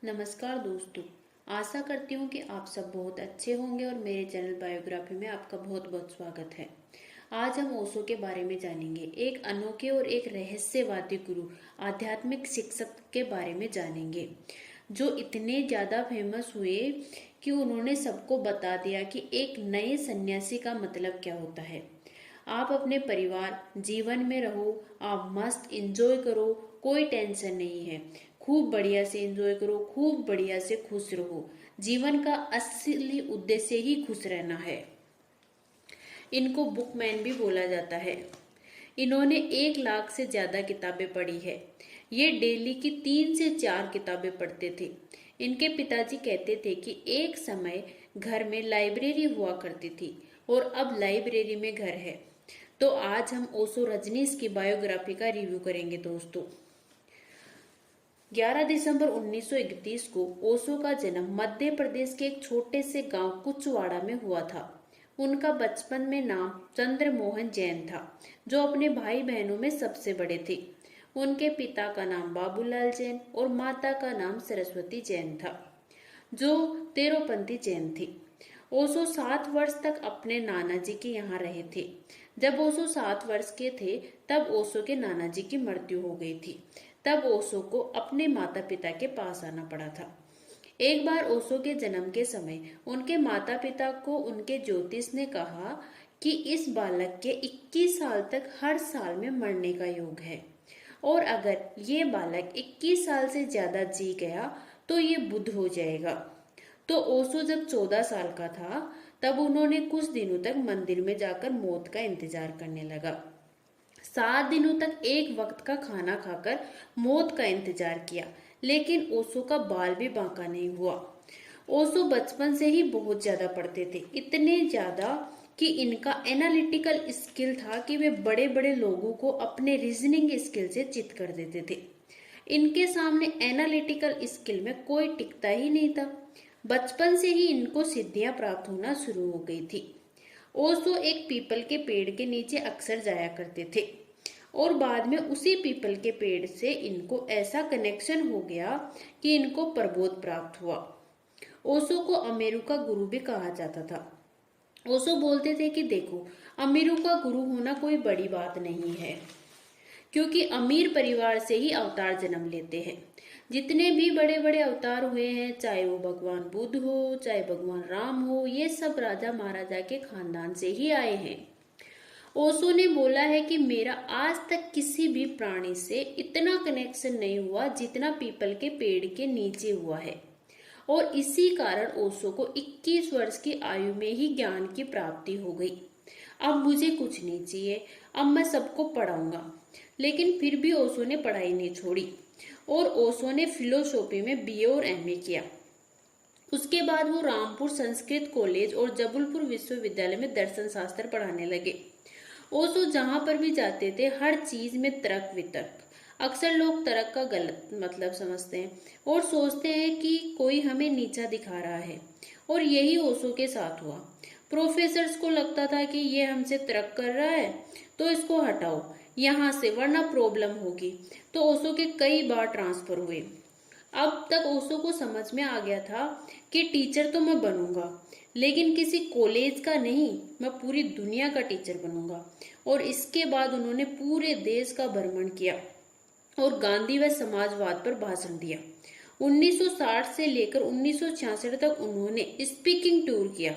नमस्कार दोस्तों। आशा करती हूँ कि आप सब बहुत अच्छे होंगे और मेरे चैनल बायोग्राफी में आपका बहुत बहुत स्वागत है। आज हम ओशो के बारे में जानेंगे। एक अनोखे और एक रहस्यवादी गुरु, आध्यात्मिक शिक्षक के बारे में जानेंगे जो इतने ज़्यादा फेमस हुए कि उन्होंने सबको बता दिया कि एक नए सन्यासी का मतलब क्या होता है। आप अपने परिवार जीवन में रहो, आप मस्त एंजॉय करो, कोई टेंशन नहीं है। खूब बढ़िया से एंजॉय करो, खूब बढ़िया से खुश रहो। जीवन का असली उद्देश्य ही खुश रहना है। इनको बुकमैन भी बोला जाता है। इन्होंने 1 लाख से ज्यादा किताबें पढ़ी है। ये डेली की 3 से 4 किताबें पढ़ते थे। इनके पिताजी कहते थे कि एक समय घर में लाइब्रेरी हुआ करती थी और अब लाइब्रेरी में घर है। तो आज हम ओशो रजनीश की बायोग्राफी का रिव्यू करेंगे दोस्तों। 11 दिसंबर 1931 को ओशो का जन्म मध्य प्रदेश के एक छोटे से गांव कुचवाड़ा में हुआ था। उनका बचपन में नाम चंद्रमोहन जैन था, जो अपने भाई बहनों में सबसे बड़े थे। उनके पिता का नाम बाबूलाल जैन और माता का नाम सरस्वती जैन था, जो तेरोपंथी जैन थी। ओशो 7 वर्ष तक अपने नाना जी के यहाँ रहे थे। जब ओशो 7 वर्ष के थे तब ओशो के नाना जी की मृत्यु हो गई थी। तब ओशो को अपने माता पिता के पास आना पड़ा था। एक बार ओशो के जन्म के समय उनके माता पिता को उनके ज्योतिष ने कहा कि इस बालक के 21 साल तक हर साल में मरने का योग है और अगर ये बालक 21 साल से ज्यादा जी गया तो ये बुद्ध हो जाएगा। तो ओशो जब 14 साल का था तब उन्होंने कुछ दिनों तक मंदिर में जाकर मौत का इंतजार करने लगा। 7 दिनों तक एक वक्त का खाना खाकर मौत का इंतजार किया, लेकिन ओशो का बाल भी बांका नहीं हुआ। ओशो बचपन से ही बहुत ज्यादा पढ़ते थे, इतने ज्यादा कि इनका एनालिटिकल स्किल था कि वे बड़े बड़े लोगों को अपने रीजनिंग स्किल से चित कर देते थे। इनके सामने एनालिटिकल स्किल में कोई टिकता ही नहीं था। बचपन से ही इनको सिद्धियां प्राप्त होना शुरू हो गई थी। ओशो एक पीपल के पेड़ के नीचे अक्सर जाया करते थे और बाद में उसी पीपल के पेड़ से इनको ऐसा कनेक्शन हो गया कि इनको प्रबोध प्राप्त हुआ। ओशो को अमेरु का गुरु भी कहा जाता था। ओशो बोलते थे कि देखो, अमेरु का गुरु होना कोई बड़ी बात नहीं है, क्योंकि अमीर परिवार से ही अवतार जन्म लेते हैं। जितने भी बड़े बड़े अवतार हुए हैं, चाहे वो भगवान बुद्ध हो, चाहे भगवान राम हो, ये सब राजा महाराजा के खानदान से ही आए हैं। ओशो ने बोला है कि मेरा आज तक किसी भी प्राणी से इतना कनेक्शन नहीं हुआ जितना पीपल के पेड़ के नीचे हुआ है, और इसी कारण ओशो को 21 वर्ष की आयु में ही ज्ञान की प्राप्ति हो गई। अब मुझे कुछ नहीं चाहिए, अब मैं सबको पढ़ाऊंगा। लेकिन फिर भी ओशो ने पढ़ाई नहीं छोड़ी और ओशो ने फिलोसॉफी में बीए और एमए किया। उसके बाद वो रामपुर संस्कृत कॉलेज और जबलपुर विश्वविद्यालय में दर्शन शास्त्र पढ़ाने लगे। ओशो जहां पर भी जाते थे हर चीज में तर्क वितर्क। अक्सर लोग तर्क का गलत मतलब समझते हैं और सोचते हैं कि कोई हमें नीचा दिखा रहा है, और यही ओशो के साथ हुआ। प्रोफेसर्स को लगता था कि ये हमसे तर्क कर रहा है तो इसको हटाओ यहाँ से, वरना प्रॉब्लम होगी। तो ओशो के कई बार ट्रांसफर हुए। अब तक ओशो को समझ में आ गया था कि टीचर तो मैं बनूंगा, लेकिन किसी कॉलेज का नहीं, मैं पूरी दुनिया का टीचर बनूंगा। और इसके बाद उन्होंने पूरे देश का भ्रमण किया और गांधी व समाजवाद पर भाषण दिया। 1960 से लेकर 1966 तक उन्होंने स्पीकिंग टूर किया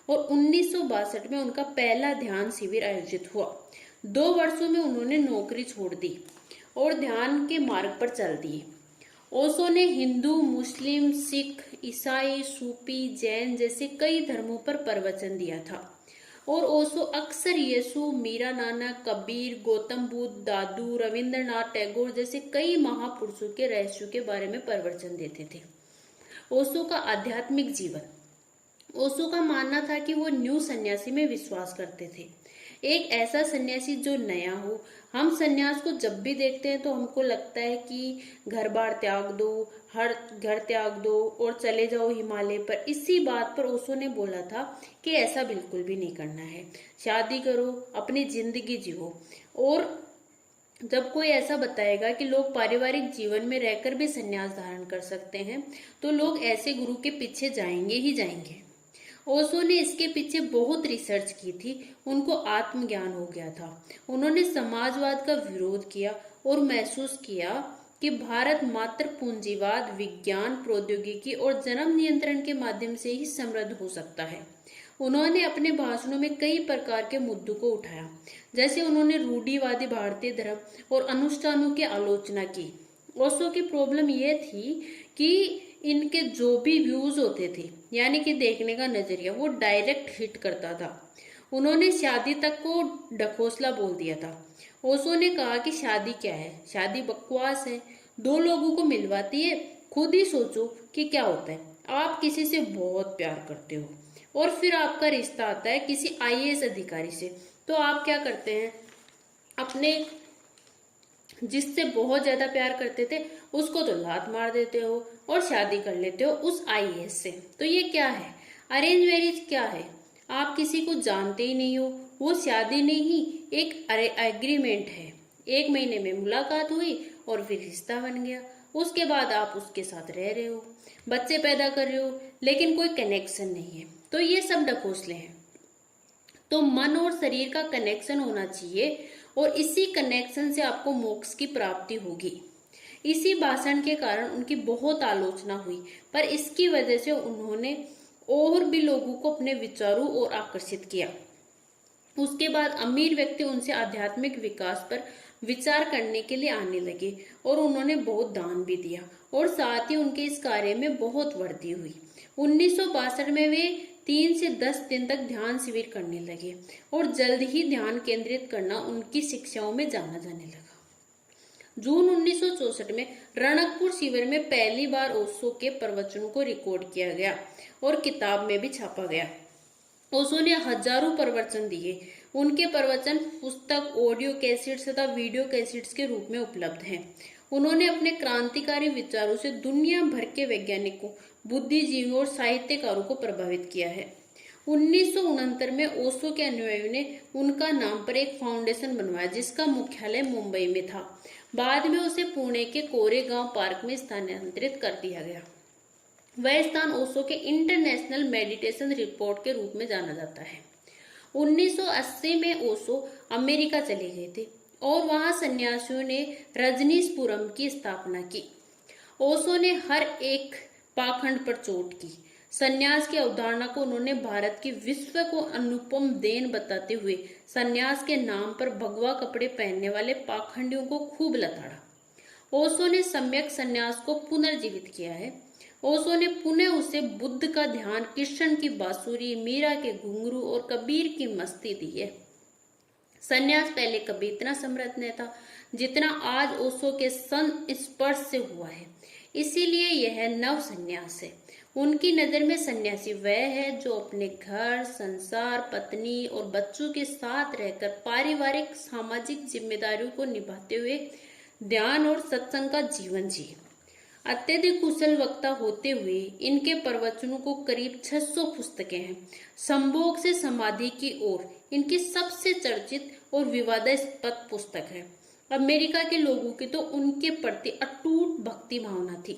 और 1962 में उनका पहला ध्यान शिविर आयोजित हुआ। 2 वर्षों में उन्होंने नौकरी छोड़ दी और ध्यान के मार्ग पर चल दिए। ओशो ने हिंदू, मुस्लिम, सिख, ईसाई, सूफी, जैन जैसे कई धर्मों पर प्रवचन दिया था और ओशो अक्सर यीशु, मीरा नानक, कबीर, गौतम बुद्ध, दादू, रविंद्रनाथ टैगोर जैसे कई महापुरुषों के रहस्यों के बारे में प्रवचन देते थे। ओशो का आध्यात्मिक जीवन। ओशो का मानना था कि वो न्यू सन्यासी में विश्वास करते थे, एक ऐसा सन्यासी जो नया हो। हम सन्यास को जब भी देखते हैं तो हमको लगता है कि घर बार त्याग दो, हर घर त्याग दो और चले जाओ हिमालय पर। इसी बात पर ओशो ने बोला था कि ऐसा बिल्कुल भी नहीं करना है। शादी करो, अपनी जिंदगी जियो और जब कोई ऐसा बताएगा कि लोग पारिवारिक जीवन में रहकर भी संन्यास धारण कर सकते हैं, तो लोग ऐसे गुरु के पीछे जाएंगे ही जाएंगे। ओशो ने इसके पीछे बहुत रिसर्च की थी। उनको आत्मज्ञान हो गया था। उन्होंने समाजवाद का विरोध किया और महसूस किया कि भारत मात्र पूंजीवाद, विज्ञान, प्रौद्योगिकी और जन्म नियंत्रण के माध्यम से ही समृद्ध हो सकता है। उन्होंने अपने भाषणों में कई प्रकार के मुद्दों को उठाया, जैसे उन्होंने रूढ़िवादी भारतीय धर्म और अनुष्ठानों की आलोचना की। ओशो की प्रॉब्लम यह थी कि इनके जो भी व्यूज होते थे, यानी कि देखने का नजरिया, वो डायरेक्ट हिट करता था। उन्होंने शादी तक को ढकोसला बोल दिया था। ओशो ने कहा कि शादी क्या है, शादी बकवास है, दो लोगों को मिलवाती है। खुद ही सोचो कि क्या होता है। आप किसी से बहुत प्यार करते हो और फिर आपका रिश्ता आता है किसी आईएएस अधिकारी से, तो आप क्या करते हैं, अपने जिससे बहुत ज्यादा प्यार करते थे उसको तो लात मार देते हो और शादी कर लेते हो उस आईएएस से। तो ये क्या है, अरेंज मैरिज क्या है? आप किसी को जानते ही नहीं हो, वो शादी नहीं, एक एग्रीमेंट है। 1 महीने में मुलाकात हुई और फिर रिश्ता बन गया। उसके बाद आप उसके साथ रह रहे हो, बच्चे पैदा कर रहे हो, लेकिन कोई कनेक्शन नहीं है। तो ये सब ढकोसले हैं। तो मन और शरीर का कनेक्शन होना चाहिए और इसी कनेक्शन से आपको मोक्ष की प्राप्ति होगी। इसी भाषण के कारण उनकी बहुत आलोचना हुई, पर इसकी वजह से उन्होंने और भी लोगों को अपने विचारों और आकर्षित किया। उसके बाद अमीर व्यक्ति उनसे आध्यात्मिक विकास पर विचार करने के लिए आने लगे और उन्होंने बहुत दान भी दिया और साथ ही उनके इस कार्य में बहुत वृद्धि हुई। 1962 में वे 3 से 10 दिन तक ध्यान शिविर करने लगे और जल्द ही ध्यान केंद्रित करना उनकी शिक्षाओं में जाना जाने लगा। जून 1964 में रणकपुर शिविर में पहली बार ओशो के प्रवचनों को रिकॉर्ड किया गया और किताब में भी छापा गया। ओशो ने हजारों प्रवचन दिए। उनके प्रवचन पुस्तक, ऑडियो कैसेट्स तथा वीडियो कैसेट्स के रूप में उपलब्ध हैं। उन्होंने अपने क्रांतिकारी विचारों से दुनिया भर के वैज्ञानिकों, बुद्धिजीवियों और साहित्यकारों को प्रभावित किया है। 1969 में ओशो के अनुयायियों ने उनका नाम पर एक फाउंडेशन बनवाया जिसका मुख्यालय मुंबई में था। बाद में उसे पुणे के कोरेगांव पार्क में स्थानांतरित कर दिया गया। वह स्थान ओशो के इंटरनेशनल मेडिटेशन रिपोर्ट के रूप में जाना जाता है। 1980 में ओशो अमेरिका चले गए थे और वहां सन्यासियों ने रजनीशपुरम की स्थापना की। ओशो ने हर एक पाखंड पर चोट की। सन्यास की अवधारणा को उन्होंने भारत की विश्व को अनुपम देन बताते हुए सन्यास के नाम पर भगवा कपड़े पहनने वाले पाखंडियों को खूब लताड़ा। ओशो ने सम्यक सन्यास को पुनर्जीवित किया है। ओशो ने पुनः उसे बुद्ध का ध्यान, कृष्ण की बांसुरी, मीरा के घुंघरू और कबीर की मस्ती दी है। सन्यास पहले कभी इतना समृद्ध नहीं था जितना आज ओशो के संस्पर्श से हुआ है। इसीलिए यह नव सन्यास है। उनकी नजर में सन्यासी वह है जो अपने घर, संसार, पत्नी और बच्चों के साथ रहकर पारिवारिक, सामाजिक जिम्मेदारियों को निभाते हुए ध्यान और सत्संग का जीवन जिए। अत्यधिक कुशल वक्ता होते हुए इनके प्रवचनों को करीब 600 पुस्तकें हैं। संभोग से समाधि की ओर इनकी सबसे चर्चित और विवादास्पद पुस्तक है। अमेरिका के लोगों की तो उनके प्रति अटूट भक्ति भावना थी।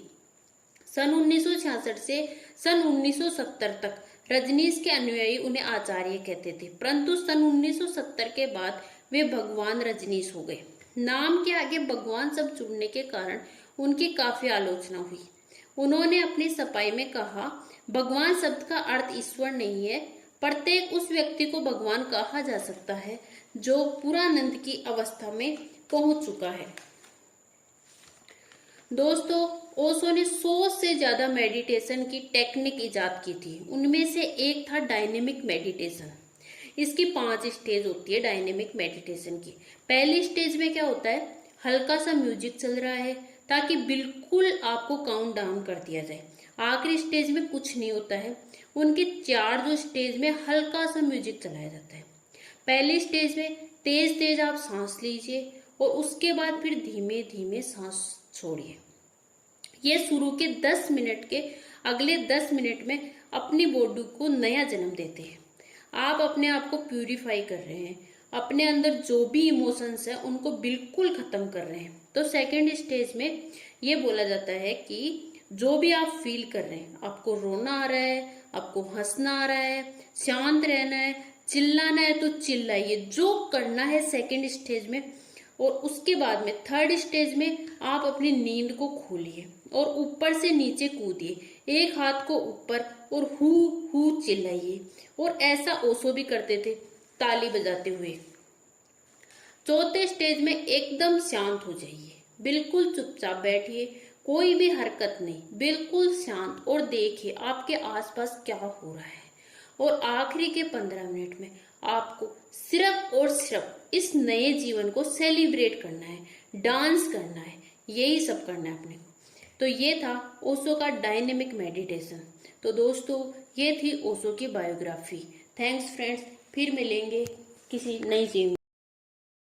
सन 1966 से सन 1970 तक रजनीश के अनुयायी उन्हें आचार्य कहते थे, परंतु सन 1970 के बाद वे भगवान रजनीश हो गए। नाम के आगे भगवान शब्द जुड़ने के कारण उनकी काफी आलोचना हुई। उन्होंने अपनी सफाई में कहा, भगवान शब्द का अर्थ ईश्वर नहीं है, प्रत्येक उस व्यक्ति को भगवान कहा जा सकता है जो पूर्णानंद की अवस्था में पहुंच चुका है। दोस्तों, ओशो ने 100 से ज्यादा मेडिटेशन की टेक्निक इजाद की थी। उनमें से एक था डायनेमिक मेडिटेशन। इसकी 5 स्टेज होती है डायनेमिक मेडिटेशन की। पहली स्टेज में क्या होता है, हल्का सा म्यूजिक चल रहा है ताकि बिल्कुल आपको काउंट डाउन कर दिया जाए। आखिरी स्टेज में कुछ नहीं होता है। उनके 4 जो स्टेज में हल्का सा म्यूजिक चलाया जाता है। पहली स्टेज में तेज तेज आप सांस लीजिए और उसके बाद फिर धीमे धीमे सांस छोड़िए। ये शुरू के 10 मिनट के अगले 10 मिनट में अपनी बॉडी को नया जन्म देते हैं। आप अपने आप को प्यूरिफाई कर रहे हैं। अपने अंदर जो भी इमोशंस है उनको बिल्कुल खत्म कर रहे हैं। तो सेकंड स्टेज में ये बोला जाता है कि जो भी आप फील कर रहे हैं, आपको रोना आ रहा है, आपको हंसना आ रहा है, शांत रहना है, चिल्लाना है तो चिल्लाइए, जो करना है सेकंड स्टेज में। और उसके बाद में थर्ड स्टेज में आप अपनी नींद को खोलिए और ऊपर से नीचे कूदिए, एक हाथ को ऊपर और हु हु चिल्लाइए। और ऐसा ओशो भी करते थे, ताली बजाते हुए। चौथे स्टेज में एकदम शांत हो जाइए, बिल्कुल चुपचाप बैठिए, कोई भी हरकत नहीं, बिल्कुल शांत, और देखिए आपके आसपास क्या हो रहा है। और आखिरी के 15 मिनट में आपको सिर्फ और सिर्फ इस नए जीवन को सेलिब्रेट करना है, डांस करना है, यही सब करना है अपने को। तो ये था ओशो का डायनेमिक मेडिटेशन। तो दोस्तों, ये थी ओशो की बायोग्राफी। थैंक्स फ्रेंड्स, फिर मिलेंगे किसी नई चीज